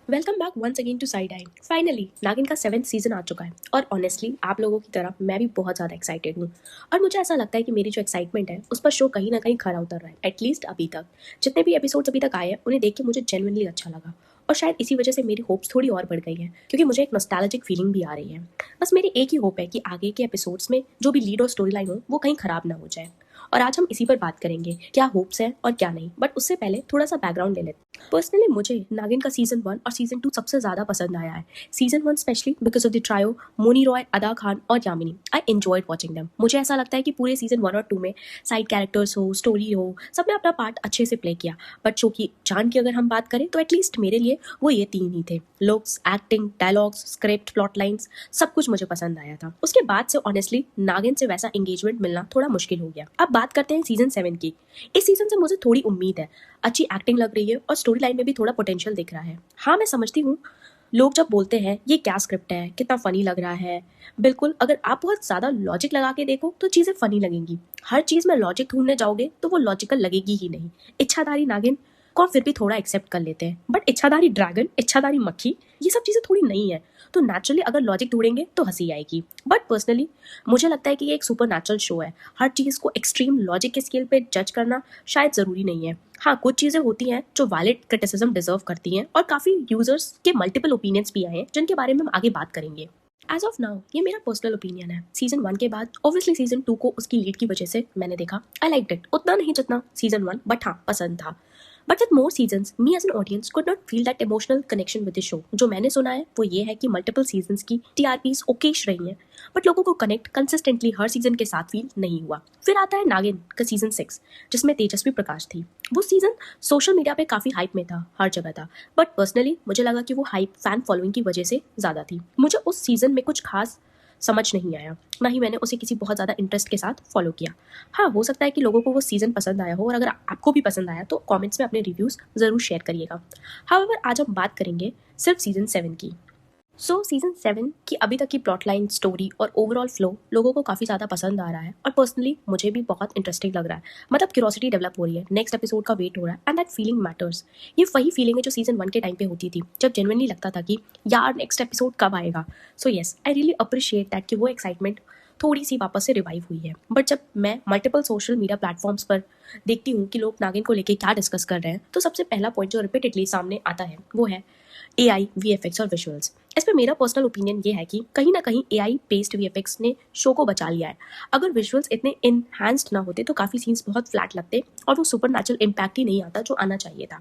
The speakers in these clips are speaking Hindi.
Welcome back once again to Side Eye. Finally Naagin का 7th सीजन आ चुका है और ऑनेस्टली आप लोगों की तरह मैं भी बहुत ज़्यादा एक्साइटेड हूँ। और मुझे ऐसा लगता है कि मेरी जो एक्साइटमेंट है उस पर शो कहीं ना कहीं खरा उतर रहा है, एटलीस्ट अभी तक। जितने भी एपिसोड्स अभी तक आए हैं उन्हें देख के मुझे जेन्युइनली अच्छा लगा और शायद इसी वजह से मेरी होप्स थोड़ी और बढ़ गई है, क्योंकि मुझे एक नॉस्टैल्जिक फीलिंग भी आ रही है। बस मेरी एक ही होप है कि आगे के एपिसोड्स में जो भी लीड और स्टोरी लाइन हो वो कहीं खराब ना हो जाए। और आज हम इसी पर बात करेंगे, क्या होप्स है और क्या नहीं। बट उससे पहले थोड़ा सा बैकग्राउंड ले लेते हैं। पर्सनली मुझे नागिन का सीजन 1 और सीजन 2 सबसे ज़्यादा पसंद आया है। Season 1 specially because of the trio Mouni Roy, Adaa Khan और Yamini. I enjoyed watching them. मुझे ऐसा लगता है कि पूरे सीजन 1 और 2 में साइड कैरेक्टर्स हो, स्टोरी हो, सबने अपना पार्ट अच्छे से प्ले किया। बट शो की जान की अगर हम बात करें तो एटलीस्ट मेरे लिए वो ये 3 ही थे। Looks, acting, dialogues, script, plot lines, सब कुछ मुझे पसंद आया था। उसके बाद से ऑनेस्टली नागिन से वैसा एंगेजमेंट मिलना थोड़ा मुश्किल हो गया। अब बात करते हैं सीजन 7 की। इस सीजन से मुझे थोड़ी उम्मीद है। अच्छी एक्टिंग लग रही है और स्टोरी लाइन में भी थोड़ा पोटेंशियल दिख रहा है। हाँ, मैं समझती हूँ लोग जब बोलते हैं ये क्या स्क्रिप्ट है, कितना फनी लग रहा है। बिल्कुल, अगर आप बहुत ज़्यादा लॉजिक लगा के देखो तो चीज़ें फनी लगेंगी। हर चीज़ में लॉजिक ढूंढने जाओगे तो वो लॉजिकल लगेगी ही नहीं। इच्छाधारी नागिन को हम फिर भी थोड़ा एक्सेप्ट कर लेते हैं, बट इच्छाधारी ड्रैगन, इच्छाधारी मक्खी, ये सब चीज़ें थोड़ी नई है। तो नेचुरली अगर लॉजिक ढूंढेंगे तो हंसी आएगी। बट पर्सनली मुझे लगता है कि ये एक सुपर नेचुरल शो है। हर चीज़ को एक्सट्रीम लॉजिक के स्केल पे जज करना शायद ज़रूरी नहीं है। हाँ, कुछ चीज़ें होती हैं जो वैलिड क्रिटिसिज्म डिजर्व करती हैं और काफ़ी यूजर्स के मल्टीपल ओपिनियंस भी आए हैं जिनके बारे में हम आगे बात करेंगे। एज ऑफ नाउ ये मेरा पर्सनल ओपिनियन है। सीजन 1 के बाद ऑब्वियसली सीजन 2 को उसकी लीड की वजह से मैंने देखा। आई लाइक इट, उतना नहीं जितना सीजन 1, बट हाँ पसंद था। But with more seasons me as an audience could not feel that emotional connection with the show. जो मैंने सुना है वो ये है कि मल्टीपल सीजन्स की टीआरपीज ओकेश रही हैं, बट लोगों को कनेक्ट कंसिस्टेंटली हर सीजन के साथ फील नहीं हुआ। फिर आता है नागिन का सीजन 6, जिसमें तेजस्वी प्रकाश थी। वो सीजन सोशल मीडिया पे काफ़ी हाइप में था, हर जगह था। बट पर्सनली मुझे लगा कि वो हाइप फैन फॉलोइंग की वजह से ज़्यादा थी। मुझे उस सीजन में कुछ खास समझ नहीं आया, ना ही मैंने उसे किसी बहुत ज़्यादा इंटरेस्ट के साथ फॉलो किया। हाँ, हो सकता है कि लोगों को वो सीज़न पसंद आया हो, और अगर आपको भी पसंद आया तो कमेंट्स में अपने रिव्यूज़ ज़रूर शेयर करिएगा। हाउएवर आज हम बात करेंगे सिर्फ सीजन 7 की। सीजन 7 की अभी तक की प्लॉट लाइन, स्टोरी और ओवरऑल फ्लो लोगों को काफ़ी ज़्यादा पसंद आ रहा है और पर्सनली मुझे भी बहुत इंटरेस्टिंग लग रहा है। मतलब क्यूरोसिटी डेवलप हो रही है, नेक्स्ट एपिसोड का वेट हो रहा है, एंड दैट फीलिंग मैटर्स। ये वही फीलिंग है जो सीजन 1 के टाइम पे होती थी, जब जेन्युइनली लगता था कि यार नेक्स्ट एपिसोड कब आएगा। So yes, I really appreciate that कि वो एक्साइटमेंट थोड़ी सी वापस से रिवाइव हुई है। बट जब मैं मल्टीपल सोशल मीडिया प्लेटफॉर्म्स पर देखती हूँ कि लोग नागिन को लेके क्या डिस्कस कर रहे हैं, तो सबसे पहला पॉइंट जो रिपीटेडली सामने आता है वो है AI, VFX और विजुअल्स। इस पे मेरा पर्सनल ओपिनियन ये है कि कहीं ना कहीं AI बेस्ड VFX ने शो को बचा लिया है। अगर विजुअल्स इतने इनहैंस्ड ना होते तो काफ़ी सीन्स बहुत फ्लैट लगते और वो सुपर नेचुरल इम्पैक्ट ही नहीं आता जो आना चाहिए था।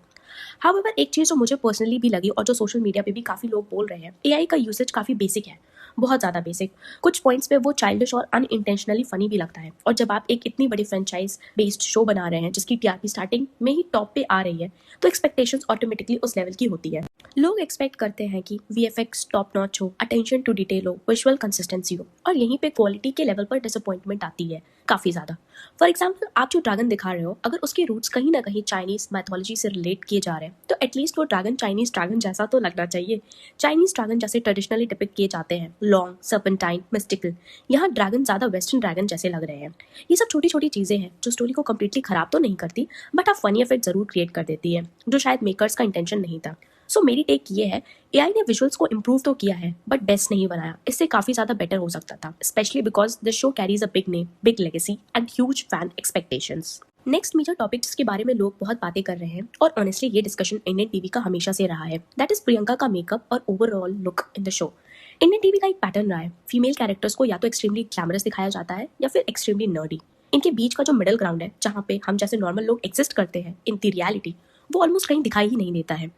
हाउएवर एक चीज़ जो मुझे पर्सनली भी लगी और जो सोशल मीडिया पे भी काफ़ी लोग बोल रहे हैं, AI का यूसेज काफ़ी बेसिक है, बहुत ज़्यादा बेसिक। कुछ पॉइंट्स पे वो चाइल्डिश और अनइंटेंशनली फनी भी लगता है। और जब आप एक इतनी बड़ी फ्रेंचाइज बेस्ड शो बना रहे हैं जिसकी टीआरपी स्टार्टिंग में ही टॉप पे आ रही है, तो एक्सपेक्टेशंस ऑटोमेटिकली उस लेवल की होती है। लोग एक्सपेक्ट करते हैं कि VFX टॉप नॉच हो, अटेंशन टू डिटेल हो, विजुअल कंसिस्टेंसी हो, और यहीं पे क्वालिटी के लेवल पर डिसअपॉइंटमेंट आती है काफ़ी ज़्यादा। फॉर एग्जाम्पल, आप जो ड्रैगन दिखा रहे हो, अगर उसके रूट्स कहीं ना कहीं चाइनीज मैथोलॉजी से रिलेट किए जा रहे हैं तो एटलीस्ट वो ड्रैगन चाइनीज ड्रैगन जैसा तो लगना चाहिए। चाइनीज ड्रैगन जैसे ट्रेडिशनली डिपिक्ट किए जाते हैं, लॉन्ग, सर्पेंटाइन, मिस्टिकल। यहाँ ड्रैगन ज़्यादा वेस्टर्न ड्रैगन जैसे लग रहे हैं। ये सब छोटी छोटी चीज़ें हैं जो स्टोरी को कम्प्लीटली खराब तो नहीं करती, बट आप फनी इफेक्ट जरूर क्रिएट कर देती है, जो शायद मेकर्स का इंटेंशन नहीं था। मेरी टेक ये है, AI ने विजुअल्स को इम्प्रूव तो किया है बट बेस्ट नहीं बनाया। इससे काफ़ी ज़्यादा बेटर हो सकता था, specially because the show carries a big name, big legacy and huge fan expectations. Next major topic जिसके बारे में लोग बहुत बातें कर रहे हैं, और ऑनेस्टली ये डिस्कशन इंडियन टीवी का हमेशा से रहा है, दैट इज प्रियंका का मेकअप और overall look in the show. Indian TV का एक पैटर्न रहा है, फीमेल कैरेक्टर्स को या तो एक्सट्रीमली ग्लैमरस दिखाया जाता है या फिर एक्सट्रीमली नर्डी। इनके बीच का जो मिडिल ग्राउंड है, जहाँ पे हम जैसे नॉर्मल लोग एग्जिस्ट करते हैं इन द रियलिटी, वो ऑलमोस्ट कहीं दिखाई ही नहीं देता है।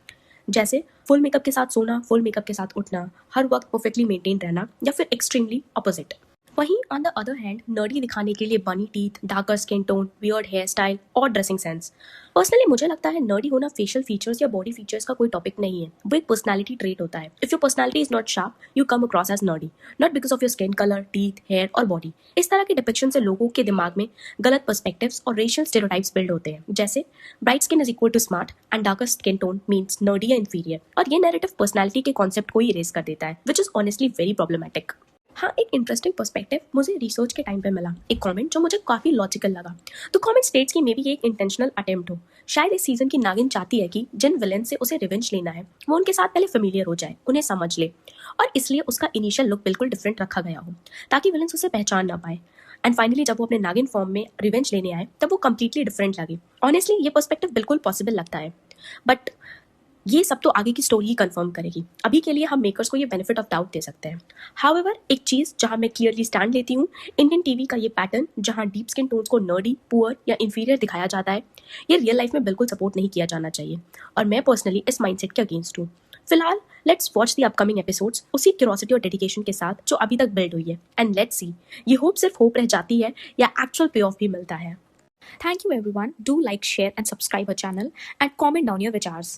जैसे फुल मेकअप के साथ सोना, फुल मेकअप के साथ उठना, हर वक्त परफेक्टली मेंटेन रहना, या फिर एक्सट्रीमली अपोजिट। वहीं on the other hand nerdy दिखाने के लिए bunny teeth, darker skin tone, weird hair style और ड्रेसिंग सेंस। पर्सनली मुझे लगता है नर्डी होना फेशियल फीचर्स या बॉडी फीचर्स का कोई टॉपिक नहीं है, वो एक पर्सनैलिटी ट्रेट होता है। If your personality is not sharp, you come across as nerdy, not because of your skin colour, teeth, hair और बॉडी। इस तरह के डिपिक्शन से लोगों के दिमाग में गलत पर्सपेक्टिव्स और रेशियल स्टेरियोटाइप्स बिल्ड होते हैं, जैसे bright skin is equal to smart and darker skin tone means nerdy या इंफीरियर। और ये नैरेटिव पर्सनैलिटी के कॉन्सेप्ट को ही इरेज कर देता है, which is honestly very problematic. हाँ, एक इंटरेस्टिंग पर्सपेक्टिव मुझे रिसर्च के टाइम पे मिला। एक कमेंट जो मुझे काफी लॉजिकल लगा। तो कमेंट स्टेट्स कि मे बी ये एक इंटेंशनल अटेम्प्ट हो। शायद इस सीजन की नागिन चाहती है कि जिन विलेन से उसे रिवेंज लेना है वो उनके साथ पहले फेमिलियर हो जाए, उन्हें समझ ले, और इसलिए उसका इनिशियल लुक बिल्कुल डिफरेंट रखा गया हो ताकि विलेंस उसे पहचान ना पाए। एंड फाइनली जब वो अपने नागिन फॉर्म में रिवेंज लेने आए तब वो कम्प्लीटली डिफरेंट लगे। ऑनेस्टली ये पर्सपेक्टिव बिल्कुल पॉसिबल लगता है, बट ये सब तो आगे की स्टोरी ही कंफर्म करेगी। अभी के लिए हम मेकर्स को ये बेनिफिट ऑफ डाउट दे सकते हैं। हाउएवर एक चीज़ जहां मैं क्लियरली स्टैंड लेती हूँ, इंडियन टीवी का ये पैटर्न जहां डीप स्किन टोन्स को नर्डी, पुअर या इंफीरियर दिखाया जाता है, ये रियल लाइफ में बिल्कुल सपोर्ट नहीं किया जाना चाहिए, और मैं पर्सनली इस माइंडसेट के अगेंस्ट हूँ। फिलहाल let's watch the upcoming episodes उसी क्यूरोसिटी और डेडिकेशन के साथ जो अभी तक बिल्ड हुई है, एंड लेट्स सी ये होप सिर्फ होप रह जाती है या एक्चुअल पे ऑफ भी मिलता है। Thank you everyone. Do like, share and subscribe our channel and comment down your vichars.